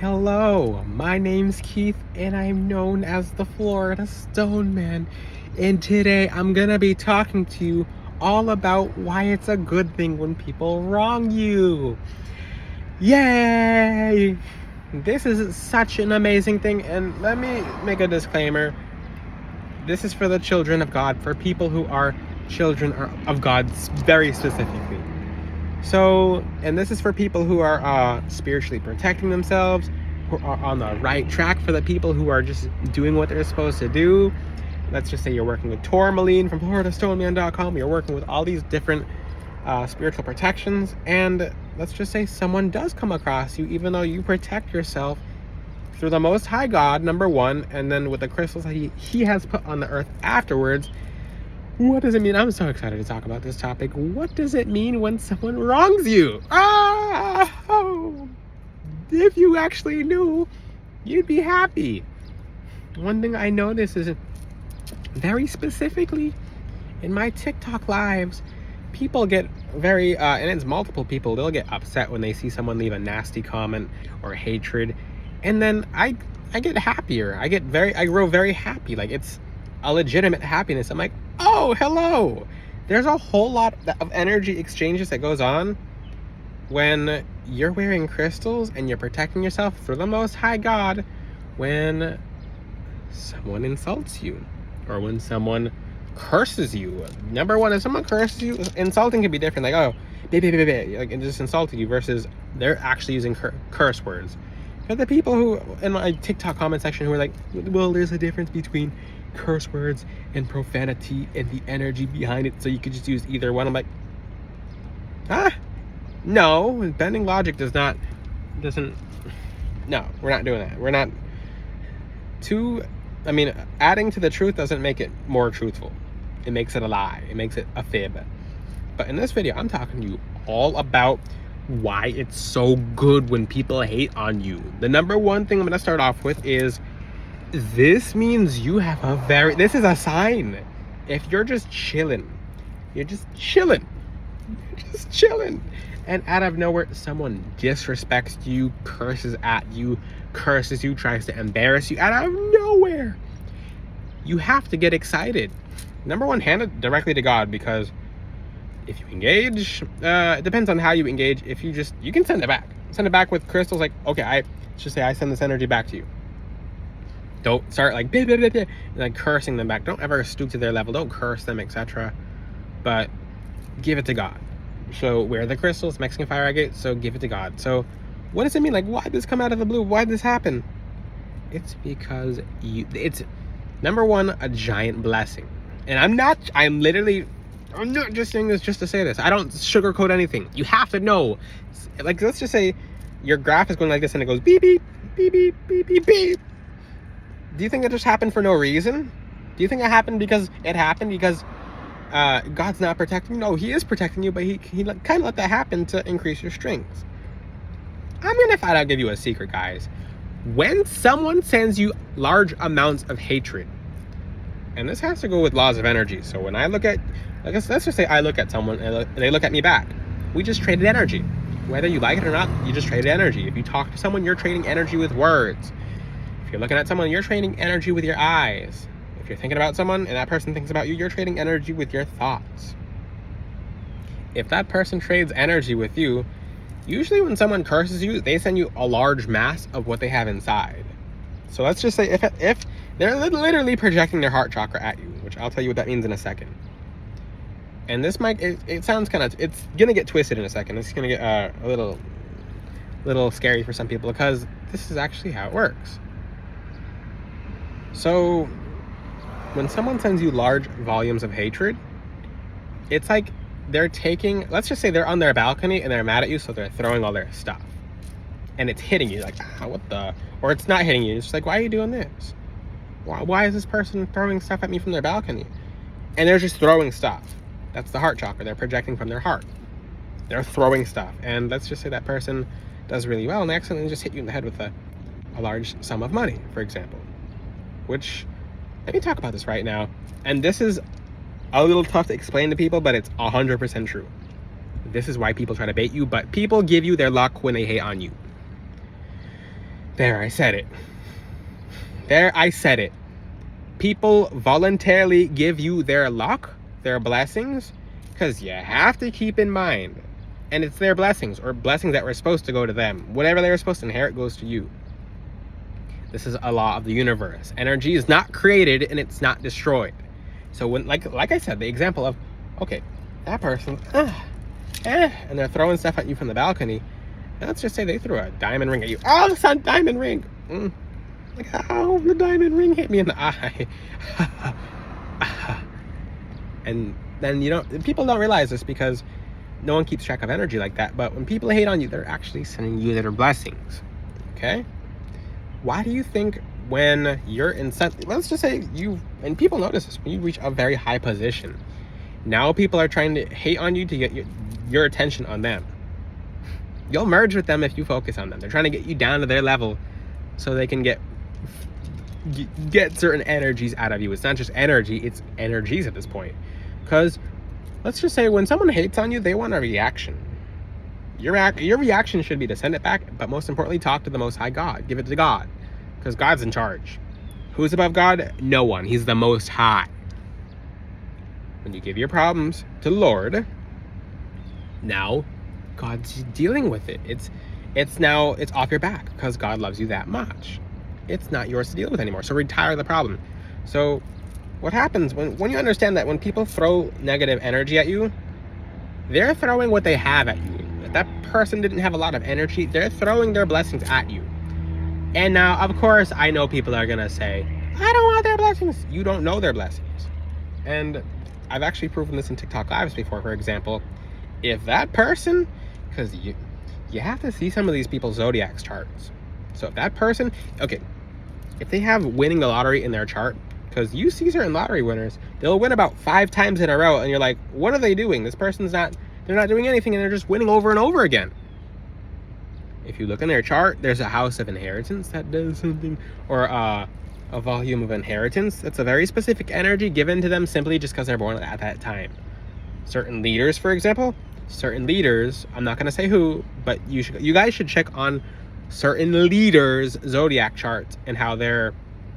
Hello, my name's Keith, and I'm known as the Florida Stone Man. And today I'm gonna be talking to you all about why it's a good thing when people wrong you. Yay! This is such an amazing thing, and let me make a disclaimer. This is for the children of God, for people who are children of God very specifically. So, and this is for people who are spiritually protecting themselves, who are on the right track, for the people who are just doing what they're supposed to do. Let's just say you're working with Tourmaline from FloridaStoneman.com. You're working with all these different spiritual protections, and let's just say someone does come across you, even though you protect yourself through the Most High God, number one, and then with the crystals that he has put on the earth afterwards. What does it mean? I'm so excited to talk about this topic. What does it mean when someone wrongs you? If you actually knew, you'd be happy. One thing I notice is very specifically in my TikTok lives, people get very, and it's multiple people, they'll get upset when they see someone leave a nasty comment or hatred. And then I get happier. I grow very happy. Like, it's a legitimate happiness. I'm like, oh, hello. There's a whole lot of energy exchanges that goes on when you're wearing crystals and you're protecting yourself through the Most High God when someone insults you or when someone curses you. Number one, if someone curses you, insulting can be different. Like, oh, baby, like, and just insulting you versus they're actually using curse words. For the people who in my TikTok comment section who are like, well, there's a difference between curse words and profanity and the energy behind it, so you could just use either one. I'm like, no, bending logic no, we're not doing that. We're not adding to the truth doesn't make it more truthful. It makes it a lie. It makes it a fib. But in this video, I'm talking to you all about why it's so good when people hate on you. The number one thing I'm going to start off with is this means you have this is a sign. If you're just chilling, and out of nowhere someone disrespects you, curses you, tries to embarrass you out of nowhere, you have to get excited. Number one, hand it directly to God, because if you engage, it depends on how you engage. If you can send it back with crystals. Like, okay, let's just say I send this energy back to you. Don't start like blah, blah, blah, blah, like cursing them back. Don't ever stoop to their level. Don't curse them, etc. But give it to God. So wear the crystals, Mexican fire agate. So give it to God. So what does it mean? Like, why did this come out of the blue? Why did this happen? It's because it's number one, a giant blessing. And I'm not just saying this just to say this. I don't sugarcoat anything. You have to know. Like, let's just say your graph is going like this and it goes beep, beep, beep, beep, beep, beep, beep. Do you think it just happened for no reason? Do you think it happened because God's not protecting you? No, he is protecting you, but he kind of let that happen to increase your strengths. I'm going to flat out give you a secret, guys. When someone sends you large amounts of hatred, and this has to go with laws of energy. So when I look at, let's just say I look at someone and they look at me back. We just traded energy. Whether you like it or not, you just traded energy. If you talk to someone, you're trading energy with words. If you're looking at someone, you're trading energy with your eyes. If you're thinking about someone and that person thinks about you, you're trading energy with your thoughts. If that person trades energy with you, usually when someone curses you, they send you a large mass of what they have inside. So let's just say if they're literally projecting their heart chakra at you, which I'll tell you what that means in a second. And this it sounds it's gonna get twisted in a second. It's gonna get a little scary for some people, because this is actually how it works. So when someone sends you large volumes of hatred, it's like they're taking, let's just say they're on their balcony and they're mad at you, so they're throwing all their stuff. And it's hitting you, like, what the? Or it's not hitting you. It's just like, why are you doing this? Why is this person throwing stuff at me from their balcony? And they're just throwing stuff. That's the heart chakra. They're projecting from their heart. They're throwing stuff. And let's just say that person does really well and they accidentally just hit you in the head with a large sum of money, for example. Which, let me talk about this right now. And this is a little tough to explain to people, but it's 100% true. This is why people try to bait you, but people give you their luck when they hate on you. There, I said it. There, I said it. People voluntarily give you their luck, their blessings, because you have to keep in mind, and it's their blessings, or blessings that were supposed to go to them. Whatever they were supposed to inherit goes to you. This is a law of the universe. Energy is not created and it's not destroyed. So when, like I said, the example of, okay, that person, and they're throwing stuff at you from the balcony. And let's just say they threw a diamond ring at you. Oh, the sun diamond ring. Like, oh, the diamond ring hit me in the eye. And then, people don't realize this because no one keeps track of energy like that. But when people hate on you, they're actually sending you their blessings. Okay? Why do you think when you're in let's just say and people notice this, when you reach a very high position, now people are trying to hate on you to get your attention on them. You'll merge with them if you focus on them. They're trying to get you down to their level so they can get certain energies out of you. It's not just energy, it's energies at this point. Because let's just say when someone hates on you, they want a reaction. Your reaction should be to send it back, but most importantly, talk to the Most High God. Give it to God, because God's in charge. Who's above God? No one. He's the Most High. When you give your problems to the Lord, now God's dealing with it. It's off your back because God loves you that much. It's not yours to deal with anymore. So retire the problem. So what happens when you understand that when people throw negative energy at you, they're throwing what they have at you. If that person didn't have a lot of energy, they're throwing their blessings at you. And now, of course, I know people are gonna say, I don't want their blessings. You don't know their blessings. And I've actually proven this in TikTok lives before. For example, if that person, because you have to see some of these people's zodiac charts. So if that person, okay, if they have winning the lottery in their chart, because you see certain lottery winners, they'll win about 5 times in a row, and you're like, what are they doing? This person's they're not doing anything, and they're just winning over and over again. If you look in their chart, there's a house of inheritance that does something, or a volume of inheritance. That's a very specific energy given to them simply just because they're born at that time. Certain leaders, for example, I'm not going to say who, but you guys should check on certain leaders' zodiac charts and how they're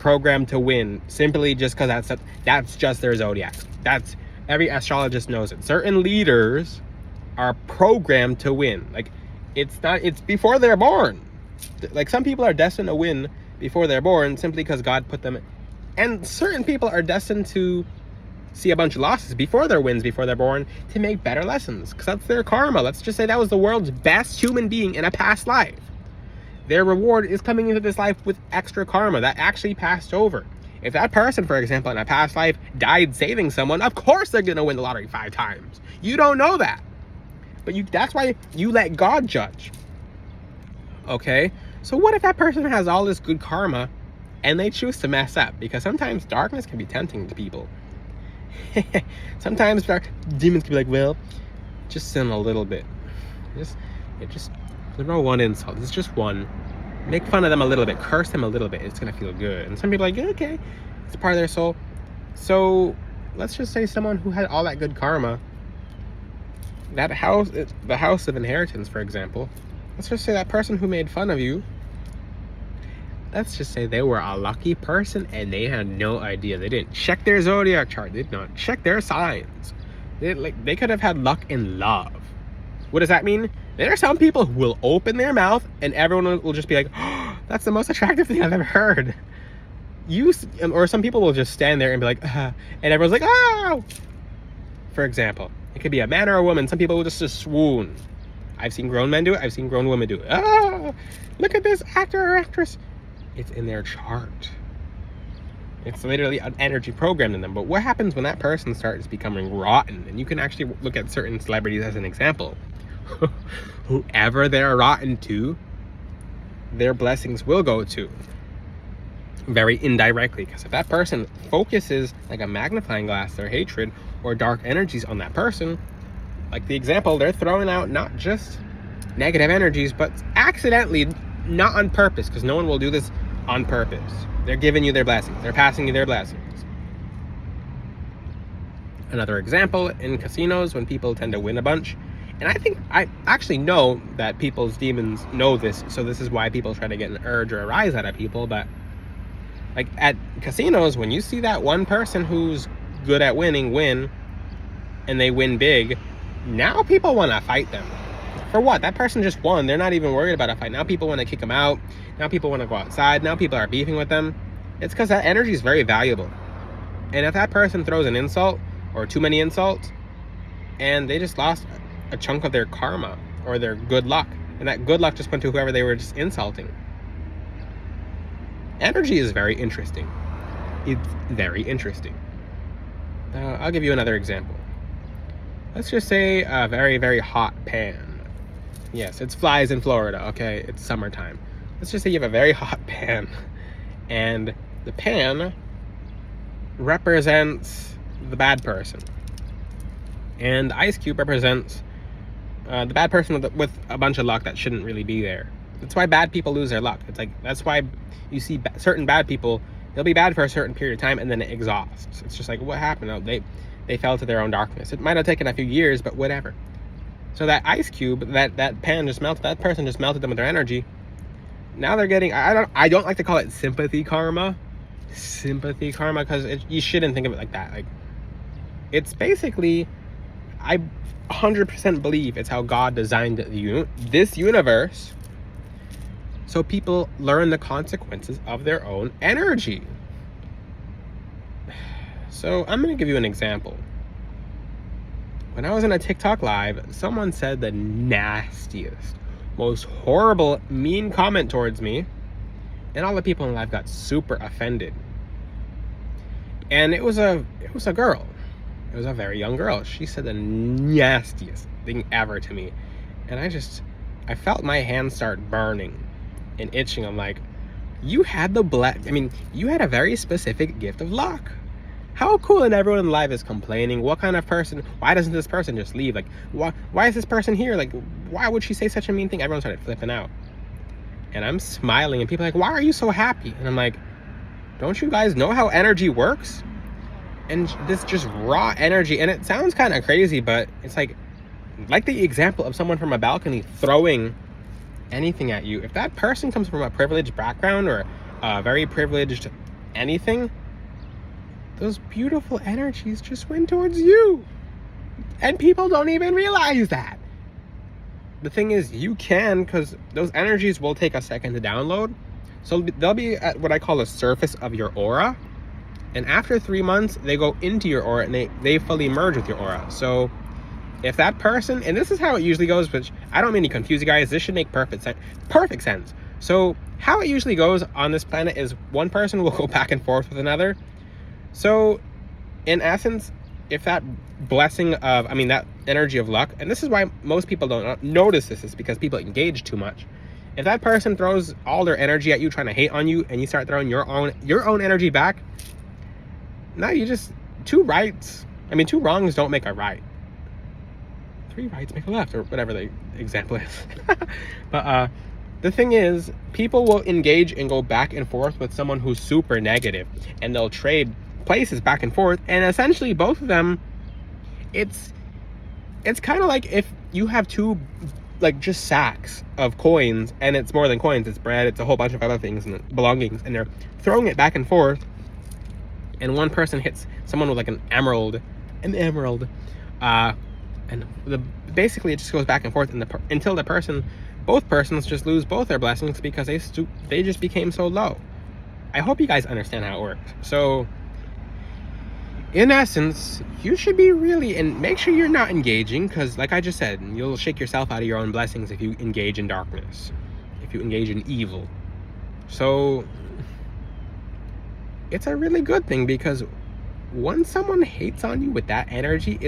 programmed to win, simply just because that's just their zodiac. That's every astrologist knows it. Certain leaders are programmed to win. Like, it's before they're born. Like, some people are destined to win before they're born simply because God put them, and certain people are destined to see a bunch of losses before their wins, before they're born, to make better lessons, because that's their karma. Let's just say that was the world's best human being in a past life. Their reward is coming into this life with extra karma that actually passed over. If that person, for example, in a past life died saving someone, of course they're going to win the lottery 5 times. You don't know that. But that's why you let God judge. Okay? So what if that person has all this good karma and they choose to mess up? Because sometimes darkness can be tempting to people. Sometimes demons can be like, well, just sin a little bit. Just there's no one insult. It's just one. Make fun of them a little bit. Curse them a little bit. It's going to feel good. And some people are like, okay, it's part of their soul. So let's just say someone who had all that good karma, that house, the house of inheritance, for example, let's just say that person who made fun of you, let's just say they were a lucky person and they had no idea. They didn't check their zodiac chart. They did not check their signs. They could have had luck in love. What does that mean? There are some people who will open their mouth and everyone will just be like, oh, that's the most attractive thing I've ever heard. Or some people will just stand there and be like, and everyone's like, oh! For example, it could be a man or a woman. Some people will just swoon. I've seen grown men do it. I've seen grown women do it. Oh, look at this actor or actress. It's in their chart. It's literally an energy programmed in them. But what happens when that person starts becoming rotten? And you can actually look at certain celebrities as an example. Whoever they're rotten to, their blessings will go to. Very indirectly. Because if that person focuses like a magnifying glass their hatred or dark energies on that person, like the example, they're throwing out not just negative energies, but accidentally, not on purpose, because no one will do this on purpose. They're giving you their blessings. They're passing you their blessings. Another example, in casinos, when people tend to win a bunch, And I think I actually know that people's demons know this, so this is why people try to get an urge or a rise out of people. But like at casinos, when you see that one person who's good at winning win, and they win big, now people want to fight them. For what? That person just won. They're not even worried about a fight. Now people want to kick them out. Now people want to go outside. Now people are beefing with them. It's because that energy is very valuable. And if that person throws an insult or too many insults, and they just lost a chunk of their karma or their good luck, and that good luck just went to whoever they were just insulting. Energy is very interesting. It's very interesting. I'll give you another example. Let's just say a very, very hot pan. Yes, it's flies in Florida, okay? It's summertime. Let's just say you have a very hot pan, and the pan represents the bad person, and the ice cube represents the bad person with a bunch of luck that shouldn't really be there. That's why bad people lose their luck. It's like, that's why you see certain bad people, they'll be bad for a certain period of time, and then it exhausts. It's just like, what happened? Oh, they fell to their own darkness. It might have taken a few years, but whatever. So that ice cube, that pan just melted, that person just melted them with their energy. Now they're getting, I don't like to call it sympathy karma, because you shouldn't think of it like that. Like, it's basically, I 100% believe it's how God designed this universe, so people learn the consequences of their own energy. So I'm going to give you an example. When I was in a TikTok live, someone said the nastiest, most horrible, mean comment towards me, and all the people in live got super offended. And it was a girl. It was a very young girl. She said the nastiest thing ever to me. And I felt my hands start burning and itching. I'm like, you had you had a very specific gift of luck. How cool, and everyone in live is complaining. What kind of person? Why doesn't this person just leave? Like, why is this person here? Like, why would she say such a mean thing? Everyone started flipping out. And I'm smiling, and people are like, why are you so happy? And I'm like, don't you guys know how energy works? And this just raw energy, and it sounds kind of crazy, but it's like the example of someone from a balcony throwing anything at you. If that person comes from a privileged background or a very privileged anything, those beautiful energies just went towards you. And people don't even realize that. The thing is, you can, because those energies will take a second to download. So they'll be at what I call the surface of your aura. And after 3 months, they go into your aura and they fully merge with your aura. So if that person, and this is how it usually goes, which I don't mean to confuse you guys, this should make perfect sense. So how it usually goes on this planet is one person will go back and forth with another. So, in essence, if that blessing of, that energy of luck, and this is why most people don't notice this, is because people engage too much. If that person throws all their energy at you, trying to hate on you, and you start throwing your own energy back, now you just, two wrongs don't make a right. 3 rights make a left, or whatever the example is. But the thing is, people will engage and go back and forth with someone who's super negative, and they'll trade places back and forth, and essentially both of them, it's kind of like if you have two just sacks of coins, and it's more than coins, it's bread, it's a whole bunch of other things and belongings, and they're throwing it back and forth, and one person hits someone with like an emerald, and basically it just goes back and forth until both persons just lose both their blessings because they just became so low. I hope you guys understand how it works. So in essence, you should be and make sure you're not engaging, because like I just said, you'll shake yourself out of your own blessings if you engage in darkness, if you engage in evil. So it's a really good thing, because once someone hates on you with that energy,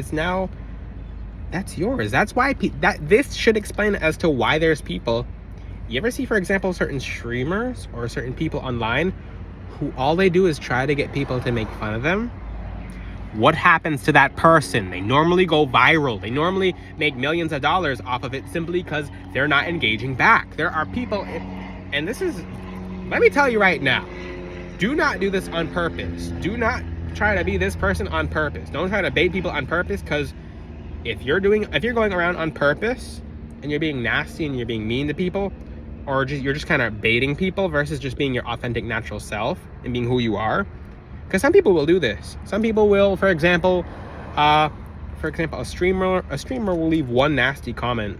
that's yours. That's why this should explain as to why there's people. You ever see, for example, certain streamers or certain people online who all they do is try to get people to make fun of them? What happens to that person? They normally go viral. They normally make millions of dollars off of it simply because they're not engaging back. There are people, and let me tell you right now, do not do this on purpose. Do not try to be this person on purpose. Don't try to bait people on purpose, because if you're going around on purpose and you're being nasty and you're being mean to people, or you're just kind of baiting people versus just being your authentic natural self and being who you are, because some people will do this. Some people will, for example, a streamer will leave one nasty comment,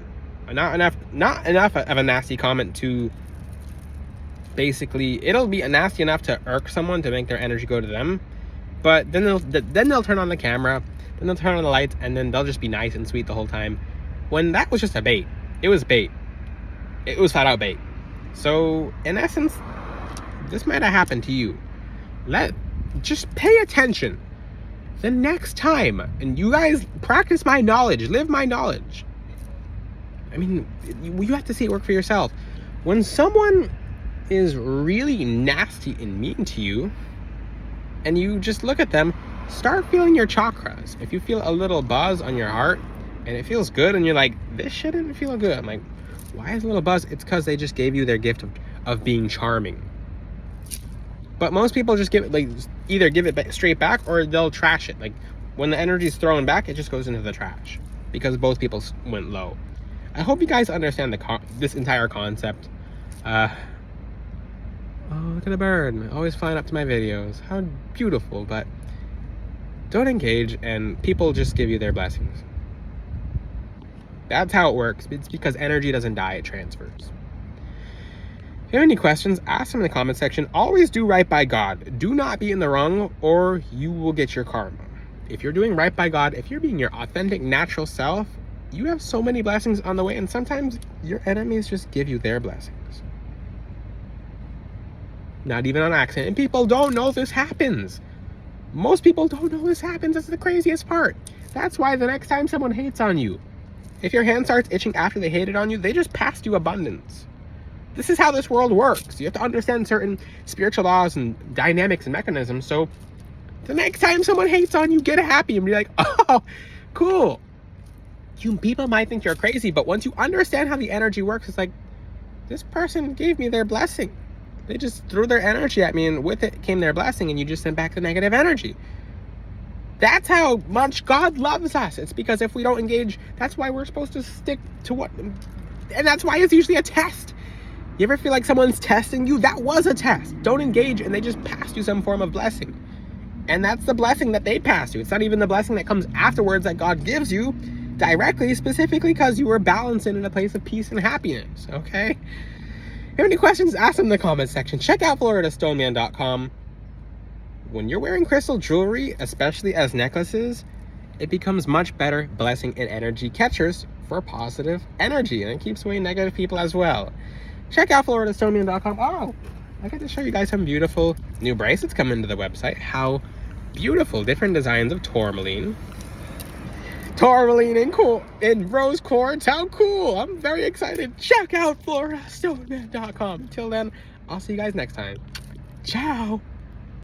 not enough of a nasty comment to basically, it'll be nasty enough to irk someone to make their energy go to them, but then they'll turn on the camera, then they'll turn on the lights, and then they'll just be nice and sweet the whole time, when that was just a bait. It was bait. It was flat out bait. So in essence, this might have happened to you. Just pay attention the next time, and you guys practice my knowledge, live my knowledge. I mean, you have to see it work for yourself. When someone is really nasty and mean to you, and you just look at them, start feeling your chakras. If you feel a little buzz on your heart and it feels good and you're like, this shouldn't feel good, I'm like, why is a little buzz? It's because they just gave you their gift of being charming. But most people just either give it straight back, or they'll trash it. Like, when the energy's thrown back, it just goes into the trash because both people went low. I hope you guys understand this entire concept. Oh, look at the bird, always flying up to my videos. How beautiful. But don't engage, and people just give you their blessings. That's how it works. It's because energy doesn't die, it transfers. If you have any questions, ask them in the comment section. Always do right by God. Do not be in the wrong, or you will get your karma. If you're doing right by God, if you're being your authentic, natural self, you have so many blessings on the way, and sometimes your enemies just give you their blessings. Not even on accident. And people don't know this happens. Most people don't know this happens. That's the craziest part. That's why the next time someone hates on you, if your hand starts itching after they hated on you, they just passed you abundance. This is how this world works. You have to understand certain spiritual laws and dynamics and mechanisms. So the next time someone hates on you, get happy and be like, oh, cool. People might think you're crazy, but once you understand how the energy works, it's like, this person gave me their blessing. They just threw their energy at me, and with it came their blessing, and you just sent back the negative energy. That's how much God loves us. It's because if we don't engage, that's why we're supposed to stick to what, and that's why it's usually a test. You ever feel like someone's testing you? That was a test. Don't engage, and they just passed you some form of blessing. And that's the blessing that they passed you. It's not even the blessing that comes afterwards that God gives you directly, specifically because you were balancing in a place of peace and happiness, okay? If you have any questions, ask them in the comment section. Check out FloridaStoneman.com. When you're wearing crystal jewelry, especially as necklaces, it becomes much better blessing and energy catchers for positive energy, and it keeps away negative people as well. Check out FloridaStoneman.com. Oh, I got to show you guys some beautiful new bracelets coming to the website. How beautiful. Different designs of tourmaline. And rose quartz. How cool. I'm very excited. Check out FloridaStoneman.com. Till then, I'll see you guys next time. Ciao.